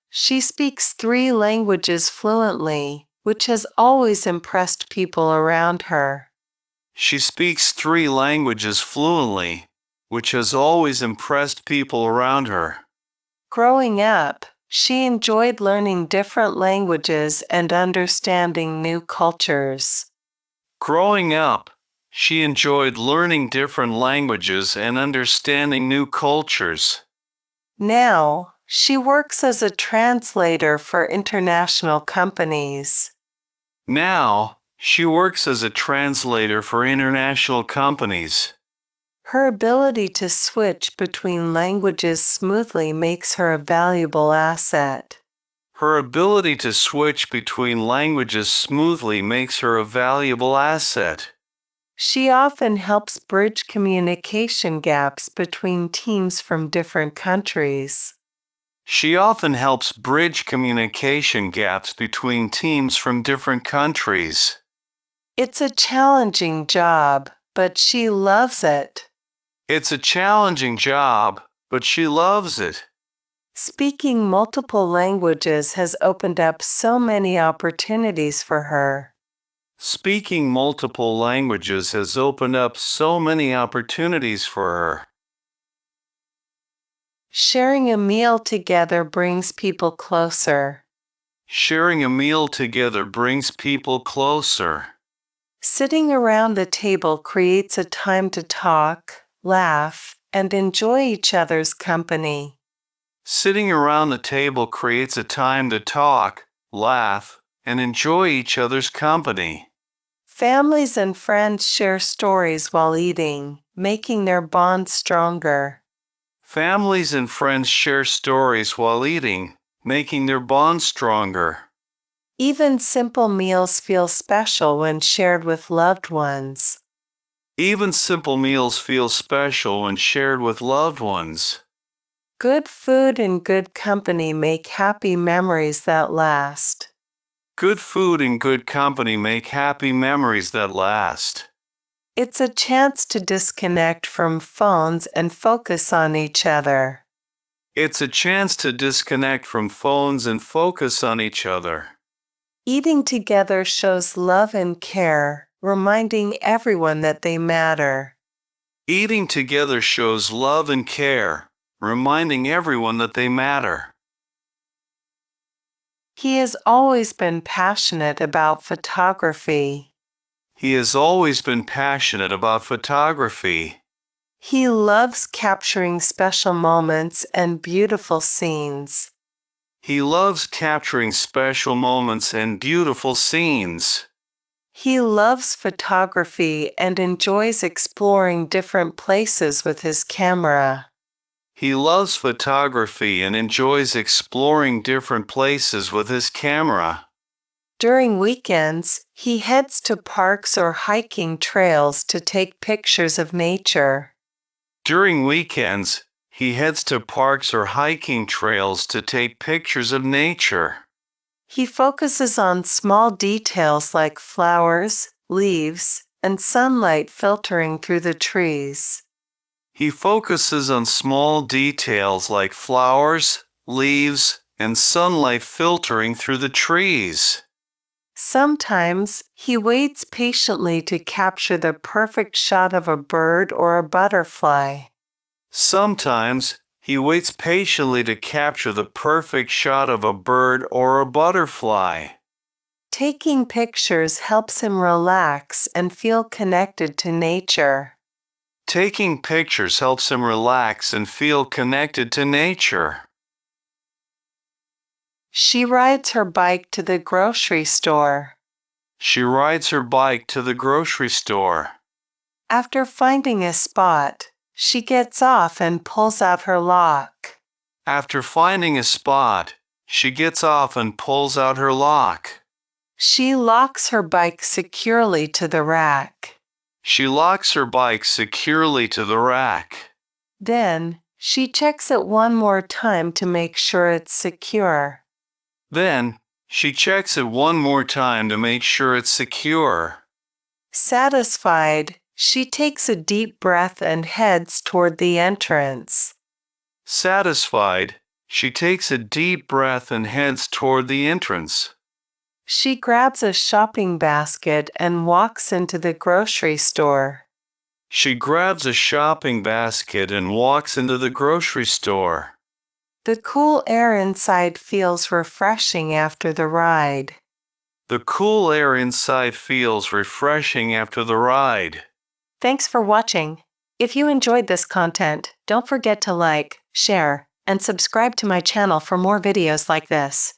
She speaks 3 languages fluently, which has always impressed people around her. She speaks 3 languages fluently, which has always impressed people around her. Growing up, she enjoyed learning different languages and understanding new cultures. Growing up, she enjoyed learning different languages and understanding new cultures. Now, she works as a translator for international companies. Now, she works as a translator for international companies. Her ability to switch between languages smoothly makes her a valuable asset. Her ability to switch between languages smoothly makes her a valuable asset. She often helps bridge communication gaps between teams from different countries. She often helps bridge communication gaps between teams from different countries. It's a challenging job, but she loves it. It's a challenging job, but she loves it. Speaking multiple languages has opened up so many opportunities for her. Speaking multiple languages has opened up so many opportunities for her. Sharing a meal together brings people closer. Sharing a meal together brings people closer. Sitting around the table creates a time to talk, laugh, and enjoy each other's company. Sitting around the table creates a time to talk, laugh, and enjoy each other's company. Families and friends share stories while eating, making their bond stronger. Families and friends share stories while eating, making their bond stronger. Even simple meals feel special when shared with loved ones. Even simple meals feel special when shared with loved ones. Good food and good company make happy memories that last. Good food and good company make happy memories that last. It's a chance to disconnect from phones and focus on each other. It's a chance to disconnect from phones and focus on each other. Eating together shows love and care, reminding everyone that they matter. Eating together shows love and care, reminding everyone that they matter. He has always been passionate about photography. He has always been passionate about photography. He loves capturing special moments and beautiful scenes. He loves capturing special moments and beautiful scenes. He loves photography and enjoys exploring different places with his camera. He loves photography and enjoys exploring different places with his camera. During weekends, he heads to parks or hiking trails to take pictures of nature. During weekends, he heads to parks or hiking trails to take pictures of nature. He focuses on small details like flowers, leaves, and sunlight filtering through the trees. He focuses on small details like flowers, leaves, and sunlight filtering through the trees. Sometimes, he waits patiently to capture the perfect shot of a bird or a butterfly. Sometimes, he waits patiently to capture the perfect shot of a bird or a butterfly. Taking pictures helps him relax and feel connected to nature. Taking pictures helps him relax and feel connected to nature. She rides her bike to the grocery store. She rides her bike to the grocery store. After finding a spot, she gets off and pulls out her lock. After finding a spot, she gets off and pulls out her lock. She locks her bike securely to the rack. She locks her bike securely to the rack. Then, she checks it one more time to make sure it's secure. Then, she checks it one more time to make sure it's secure. Satisfied, she takes a deep breath and heads toward the entrance. Satisfied, She takes a deep breath and heads toward the entrance. She grabs a shopping basket and walks into the grocery store. She grabs a shopping basket and walks into the grocery store. The cool air inside feels refreshing after the ride. The cool air inside feels refreshing after the ride. Thanks for watching. If you enjoyed this content, don't forget to like, share, and subscribe to my channel for more videos like this.